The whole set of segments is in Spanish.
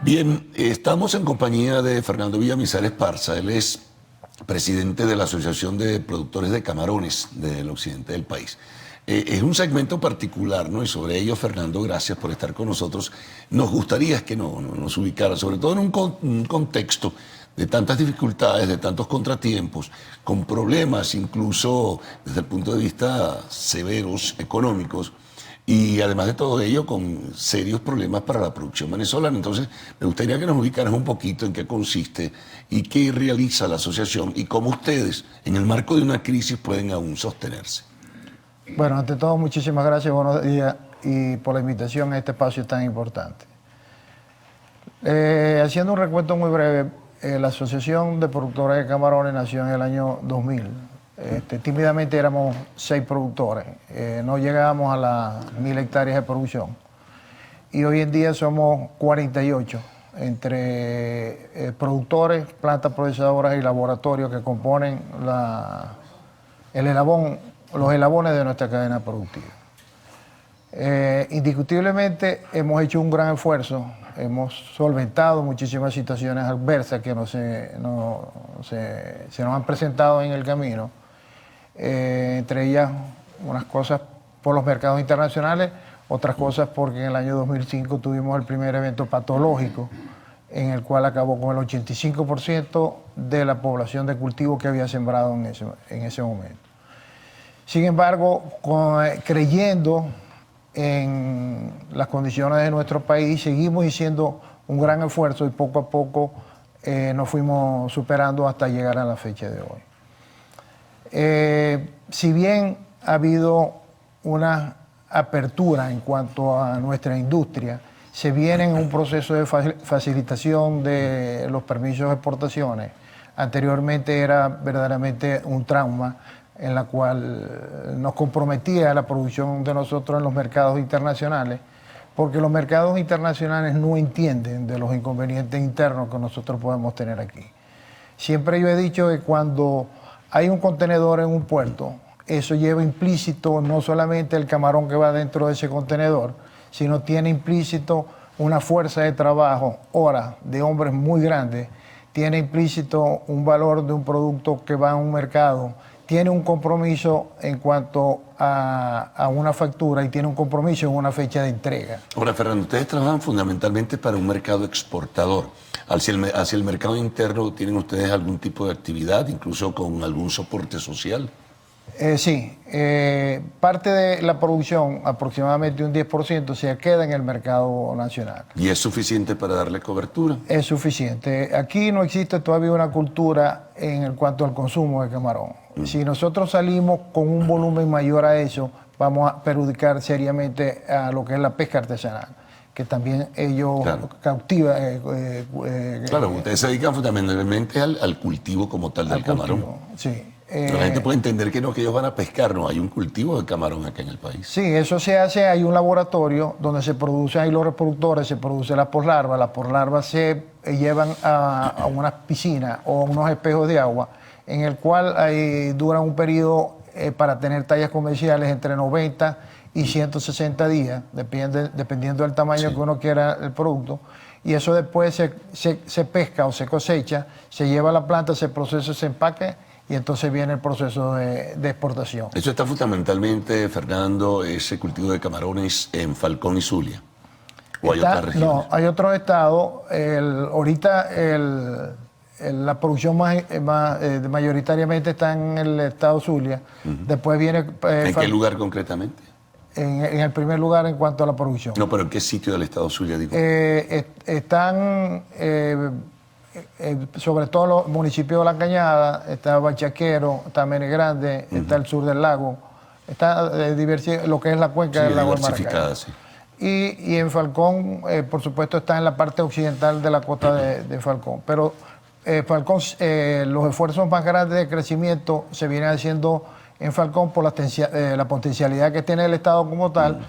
Bien, estamos en compañía de Fernando Villamizar Esparza. Él es presidente de la Asociación de Productores de Camarones del occidente del país. Es un segmento particular, ¿no? Y sobre ello, Fernando, gracias por estar con nosotros. Nos gustaría que nos ubicara, sobre todo en un contexto de tantas dificultades, de tantos contratiempos, con problemas incluso desde el punto de vista severos, económicos, y además de todo ello, con serios problemas para la producción venezolana. Entonces, me gustaría que nos ubicaras un poquito en qué consiste y qué realiza la asociación y cómo ustedes, en el marco de una crisis, pueden aún sostenerse. Bueno, ante todo, muchísimas gracias, buenos días y por la invitación a este espacio tan importante. Haciendo un recuento muy breve, la Asociación de Productores de Camarones nació en el año 2000. Tímidamente éramos 6 productores, no llegábamos a las 1000 hectáreas de producción y hoy en día somos 48 entre productores, plantas procesadoras y laboratorios que componen los eslabones de nuestra cadena productiva. Indiscutiblemente hemos hecho un gran esfuerzo, hemos solventado muchísimas situaciones adversas que se nos han presentado en el camino. Entre ellas unas cosas por los mercados internacionales, otras cosas porque en el año 2005 tuvimos el primer evento patológico en el cual acabó con el 85% de la población de cultivo que había sembrado en ese momento. Sin embargo, creyendo en las condiciones de nuestro país, seguimos haciendo un gran esfuerzo y poco a poco nos fuimos superando hasta llegar a la fecha de hoy. Si bien ha habido una apertura en cuanto a nuestra industria, se viene en un proceso de facilitación de los permisos de exportaciones. Anteriormente era verdaderamente un trauma en la cual nos comprometía la producción de nosotros en los mercados internacionales, porque los mercados internacionales no entienden de los inconvenientes internos que nosotros podemos tener aquí. Siempre yo he dicho que cuando hay un contenedor en un puerto, eso lleva implícito no solamente el camarón que va dentro de ese contenedor, sino tiene implícito una fuerza de trabajo, horas de hombres muy grandes, tiene implícito un valor de un producto que va a un mercado, tiene un compromiso en cuanto a una factura y tiene un compromiso en una fecha de entrega. Ahora, Fernando, ustedes trabajan fundamentalmente para un mercado exportador. Hacia el mercado interno, ¿tienen ustedes algún tipo de actividad, incluso con algún soporte social? Sí, parte de la producción, aproximadamente un 10%, se queda en el mercado nacional. ¿Y es suficiente para darle cobertura? Es suficiente. Aquí no existe todavía una cultura en cuanto al consumo de camarón. Si nosotros salimos con un volumen mayor a eso, vamos a perjudicar seriamente a lo que es la pesca artesanal, que también ellos cautivan. Claro, ustedes se dedican fundamentalmente al cultivo como tal del camarón. Sí. La gente puede entender que no, que ellos van a pescar, no, hay un cultivo de camarón acá en el país. Sí, eso se hace, hay un laboratorio donde se producen, hay los reproductores, se produce las poslarvas se llevan a unas piscinas o a unos espejos de agua, en el cual duran un periodo para tener tallas comerciales entre 90 y 160 días, dependiendo del tamaño que uno quiera el producto, y eso después se pesca o se cosecha, se lleva a la planta, se procesa, se empaque, y entonces viene el proceso de exportación. Eso está fundamentalmente, Fernando, ese cultivo de camarones en Falcón y Zulia. ¿O hay otras regiones? No, hay otros estados. Ahorita la producción mayoritariamente está en el estado Zulia. Después viene... ¿En qué lugar concretamente? En el primer lugar en cuanto a la producción. No, pero ¿en qué sitio del estado Zulia, digo? Están... sobre todo los municipios de La Cañada, está Bachaquero, está Mene Grande, está el sur del lago, está lo que es la cuenca del lago de Maracay. Sí. Y en Falcón, por supuesto, está en la parte occidental de la costa de Falcón. Pero Falcón, los esfuerzos más grandes de crecimiento se vienen haciendo en Falcón por la potencialidad que tiene el Estado como tal,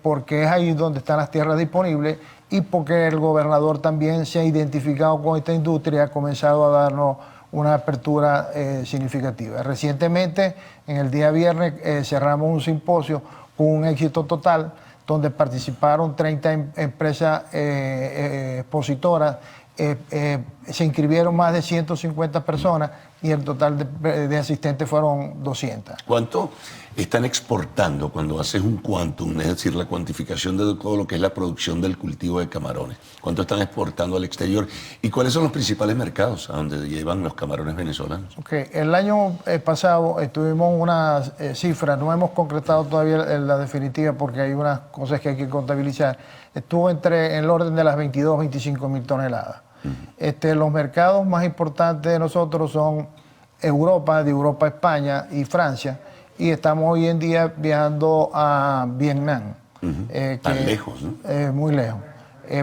porque es ahí donde están las tierras disponibles y porque el gobernador también se ha identificado con esta industria, ha comenzado a darnos una apertura significativa. Recientemente, en el día viernes, cerramos un simposio con un éxito total, donde participaron 30 empresas expositoras. Se inscribieron más de 150 personas y el total de asistentes fueron 200. ¿Cuánto están exportando cuando haces un quantum, es decir, la cuantificación de todo lo que es la producción del cultivo de camarones? ¿Cuánto están exportando al exterior? ¿Y cuáles son los principales mercados a donde llevan los camarones venezolanos? Okay. El año pasado tuvimos unas cifras, no hemos concretado todavía la definitiva porque hay unas cosas que hay que contabilizar. Estuvo en el orden de las 22, 25 mil toneladas. Los mercados más importantes de nosotros son Europa, de Europa a España y Francia, y estamos hoy en día viajando a Vietnam. Tan lejos, ¿no? Muy lejos.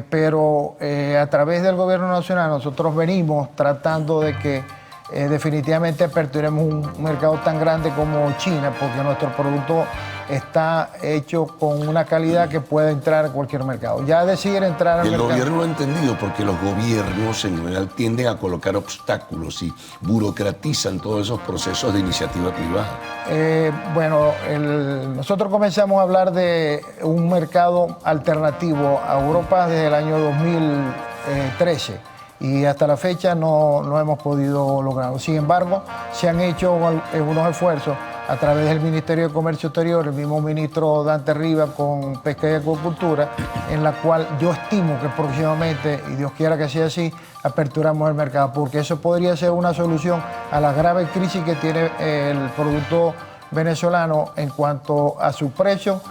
Pero a través del gobierno nacional nosotros venimos tratando de que definitivamente aperturemos un mercado tan grande como China, porque nuestro producto está hecho con una calidad que puede entrar a cualquier mercado. Ya decidir entrar al mercado. El gobierno lo ha entendido porque los gobiernos en general tienden a colocar obstáculos y burocratizan todos esos procesos de iniciativa privada. Nosotros comenzamos a hablar de un mercado alternativo a Europa desde el año 2013. Y hasta la fecha no hemos podido lograrlo. Sin embargo, se han hecho unos esfuerzos a través del Ministerio de Comercio Exterior, el mismo ministro Dante Rivas con Pesca y Acuicultura, en la cual yo estimo que próximamente, y Dios quiera que sea así, aperturamos el mercado, porque eso podría ser una solución a la grave crisis que tiene el producto venezolano en cuanto a su precio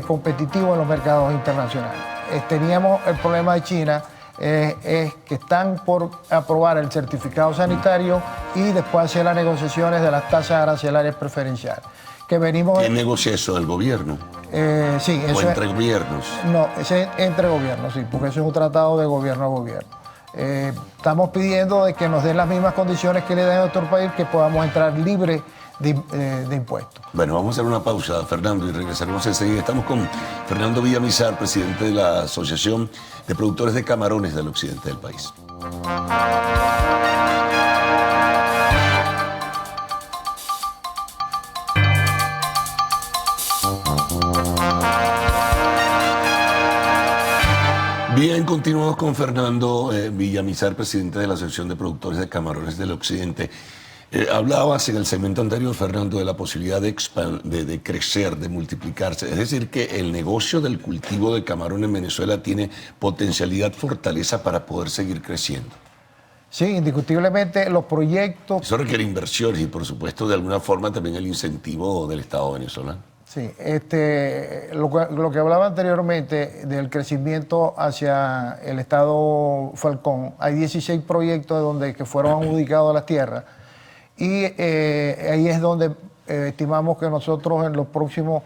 competitivo en los mercados internacionales. Teníamos el problema de China, es que están por aprobar el certificado sanitario y después hacer las negociaciones de las tasas arancelarias preferenciales. ¿Quién negocia eso? ¿El gobierno? Sí. ¿O entre gobiernos? No, es entre gobiernos, sí, porque eso es un tratado de gobierno a gobierno. Estamos pidiendo de que nos den las mismas condiciones que le dan a nuestro país, que podamos entrar libre de impuestos. Bueno, vamos a hacer una pausa, Fernando, y regresaremos enseguida. Estamos con Fernando Villamizar, presidente de la Asociación de Productores de Camarones del occidente del país. Bien, continuamos con Fernando Villamizar, presidente de la Asociación de Productores de Camarones del occidente. Hablabas en el segmento anterior, Fernando, de la posibilidad de crecer, de multiplicarse. Es decir, que el negocio del cultivo de camarón en Venezuela tiene potencialidad, fortaleza para poder seguir creciendo. Sí, indiscutiblemente los proyectos... Eso requiere inversiones y, por supuesto, de alguna forma también el incentivo del Estado venezolano. Sí, lo que hablaba anteriormente del crecimiento hacia el Estado Falcón, hay 16 proyectos que fueron adjudicados a las tierras. Y ahí es donde estimamos que nosotros en los próximos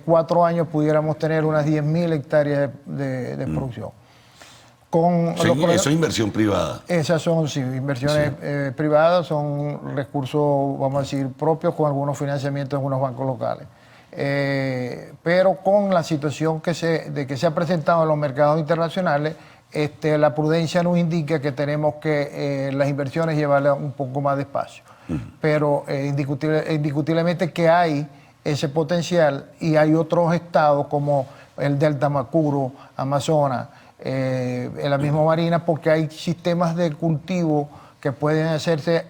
4 años pudiéramos tener unas 10.000 hectáreas de producción. Eso es inversión privada. Esas son, sí, inversiones privadas, son recursos, vamos a decir, propios con algunos financiamientos en unos bancos locales. Pero con la situación que se ha presentado en los mercados internacionales, la prudencia nos indica que tenemos que las inversiones llevarlas un poco más despacio. Pero indiscutiblemente que hay ese potencial y hay otros estados como el Delta Macuro, Amazonas, en la misma Marina, porque hay sistemas de cultivo que pueden hacerse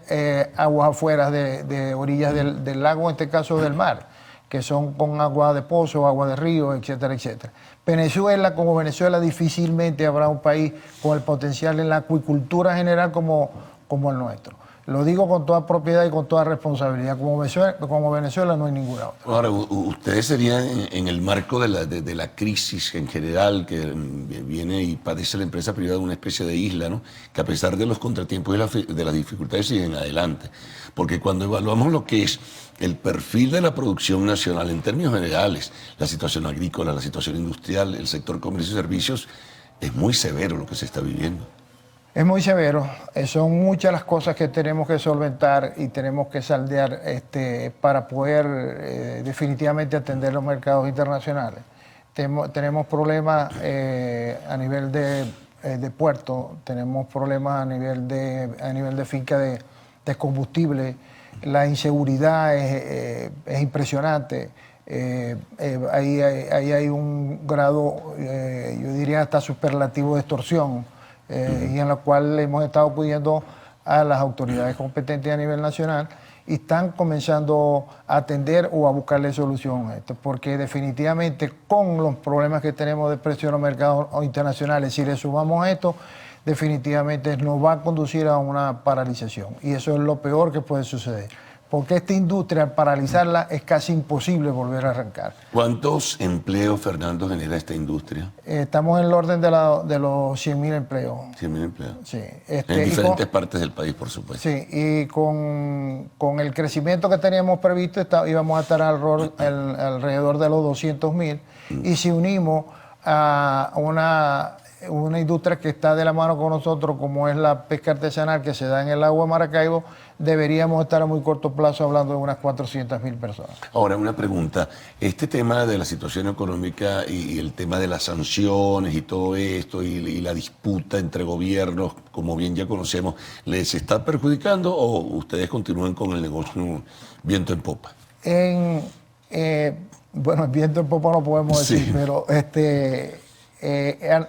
aguas afuera de orillas del lago, en este caso del mar, que son con agua de pozo, agua de río, etcétera, etcétera. Venezuela, como Venezuela, difícilmente habrá un país con el potencial en la acuicultura general como el nuestro. Lo digo con toda propiedad y con toda responsabilidad. Como Venezuela no hay ninguna otra. Ahora, ustedes serían en el marco de la crisis en general que viene y padece la empresa privada, una especie de isla, ¿no? Que a pesar de los contratiempos y de las dificultades siguen adelante. Porque cuando evaluamos lo que es el perfil de la producción nacional en términos generales, la situación agrícola, la situación industrial, el sector comercio y servicios, es muy severo lo que se está viviendo. Es muy severo, son muchas las cosas que tenemos que solventar y tenemos que saldear para poder definitivamente atender los mercados internacionales. Tenemos problemas a nivel de puerto, tenemos problemas a nivel de finca de combustible, la inseguridad es impresionante. Ahí hay un grado, yo diría hasta superlativo de extorsión, y en la cual hemos estado acudiendo a las autoridades competentes a nivel nacional y están comenzando a atender o a buscarle solución a esto, porque definitivamente con los problemas que tenemos de precio en los mercados internacionales, si le sumamos esto, definitivamente nos va a conducir a una paralización, y eso es lo peor que puede suceder, porque esta industria, al paralizarla, es casi imposible volver a arrancar. ¿Cuántos empleos, Fernando, genera esta industria? Estamos en el orden de los 100.000 empleos. 100.000 empleos. Sí, en diferentes partes del país, por supuesto. Sí, y con el crecimiento que teníamos previsto, íbamos a estar alrededor de los 200.000, y si unimos a una industria que está de la mano con nosotros, como es la pesca artesanal que se da en el lago de Maracaibo, deberíamos estar a muy corto plazo hablando de unas 400.000 personas. Ahora, una pregunta. Este tema de la situación económica y el tema de las sanciones y todo esto y la disputa entre gobiernos, como bien ya conocemos, ¿les está perjudicando o ustedes continúan con el negocio viento en popa? Bueno, viento en popa no podemos decir, sí, pero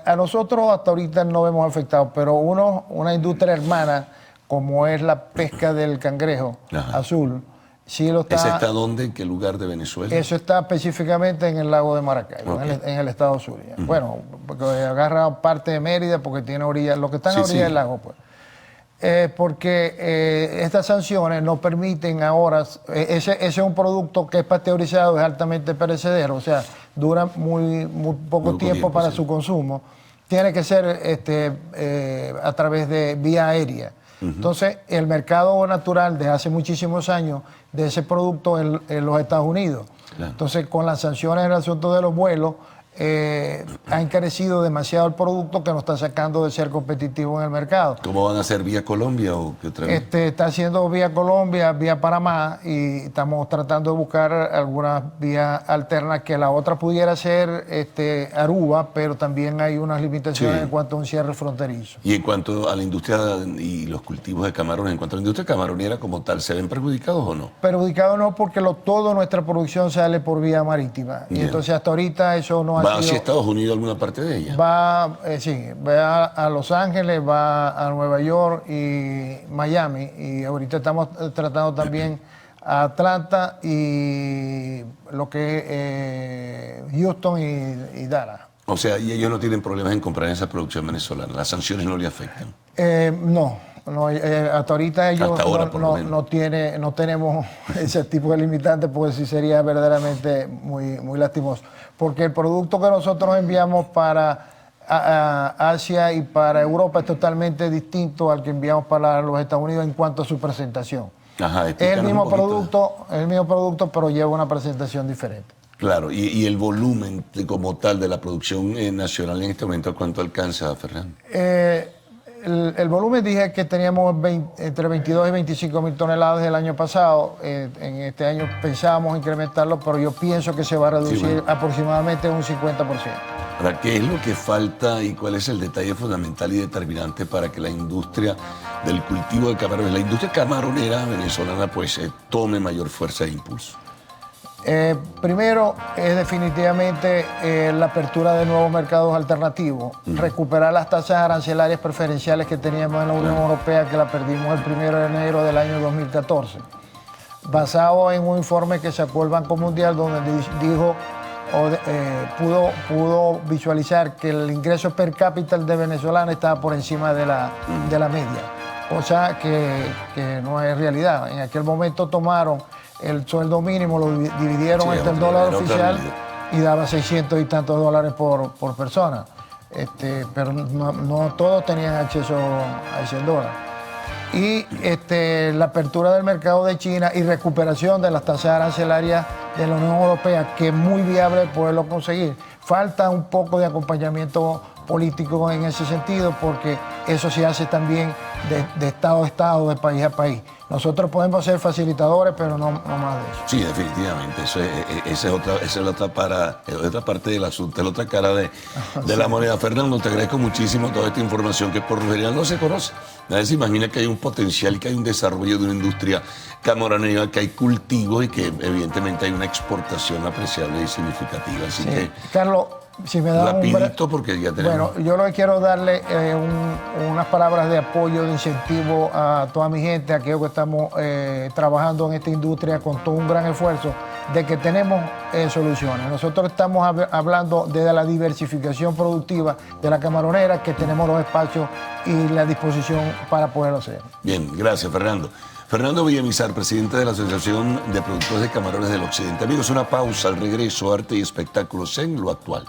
a nosotros hasta ahorita no vemos afectados, pero una industria hermana como es la pesca del cangrejo azul, sí lo está. ¿Ese está dónde? ¿En qué lugar de Venezuela? Eso está específicamente en el lago de Maracaibo, okay, en el estado Zulia. Bueno, porque agarra parte de Mérida porque tiene orillas, lo que está en la orilla del lago, pues. Porque estas sanciones no permiten ahora, ese es un producto que es pasteurizado, es altamente perecedero, o sea, dura muy poco tiempo para su consumo. Tiene que ser a través de vía aérea. Entonces, el mercado natural desde hace muchísimos años de ese producto en los Estados Unidos. Claro. Entonces, con las sanciones en el asunto de los vuelos, ha encarecido demasiado el producto que nos está sacando de ser competitivo en el mercado. ¿Cómo van a hacer vía Colombia o qué otra vez? Está haciendo vía Colombia, vía Panamá, y estamos tratando de buscar algunas vías alternas, que la otra pudiera ser Aruba, pero también hay unas limitaciones en cuanto a un cierre fronterizo. Y en cuanto a la industria y los cultivos de camarones, en cuanto a la industria camaronera como tal, ¿se ven perjudicados o no? Perjudicados no, porque toda nuestra producción sale por vía marítima. Y entonces hasta ahorita eso no ha ¿Va hacia Estados Unidos alguna parte de ella? Va a Los Ángeles, va a Nueva York y Miami, y ahorita estamos tratando también a Atlanta y lo que es Houston y Dallas. O sea, y ellos no tienen problemas en comprar esa producción venezolana, las sanciones no le afectan. No, hasta ahorita ellos hasta ahora, no tenemos ese tipo de limitantes, porque sí sería verdaderamente muy lastimoso. Porque el producto que nosotros enviamos para Asia y para Europa es totalmente distinto al que enviamos para los Estados Unidos en cuanto a su presentación. Es el mismo producto, pero lleva una presentación diferente. Claro, y el volumen como tal de la producción nacional en este momento, ¿cuánto alcanza, Fernando? El volumen, dije que teníamos entre 22 y 25 mil toneladas el año pasado. En este año pensábamos incrementarlo, pero yo pienso que se va a reducir aproximadamente un 50%. Ahora, ¿qué es lo que falta y cuál es el detalle fundamental y determinante para que la industria del cultivo de camarones, la industria camaronera venezolana, pues tome mayor fuerza e impulso? Primero es definitivamente la apertura de nuevos mercados alternativos, recuperar las tasas arancelarias preferenciales que teníamos en la Unión Europea, que la perdimos el 1 de enero del año 2014, basado en un informe que sacó el Banco Mundial, donde dijo pudo visualizar que el ingreso per cápita de venezolano estaba por encima de la media, cosa que no es realidad. En aquel momento tomaron el sueldo mínimo, lo dividieron entre el dólar oficial y daba 600 y tantos dólares por persona. Pero no todos tenían acceso a ese dólar. Y la apertura del mercado de China y recuperación de las tasas arancelarias de la Unión Europea, que es muy viable poderlo conseguir. Falta un poco de acompañamiento político en ese sentido, porque eso se hace también de estado a estado, de país a país. Nosotros podemos ser facilitadores, pero no más de eso. Sí, definitivamente. Esa es otra parte del asunto, es la otra cara de la moneda. Fernando, te agradezco muchísimo toda esta información que por lo general no se conoce. Nadie se imagina que hay un potencial, que hay un desarrollo de una industria camaronera, que hay cultivos y que evidentemente hay una exportación apreciable y significativa. Así que, Carlos, si me da rapidito, porque ya tenemos... Bueno, yo lo que quiero darle unas palabras de apoyo, de incentivo a toda mi gente, a aquellos que estamos trabajando en esta industria con todo un gran esfuerzo, de que tenemos soluciones. Nosotros estamos hablando de la diversificación productiva de la camaronera, que tenemos los espacios y la disposición para poderlo hacer. Bien, gracias, Fernando. Fernando Villamizar, presidente de la Asociación de Productores de Camarones del Occidente. Amigos, una pausa, al regreso, arte y espectáculos en Lo Actual.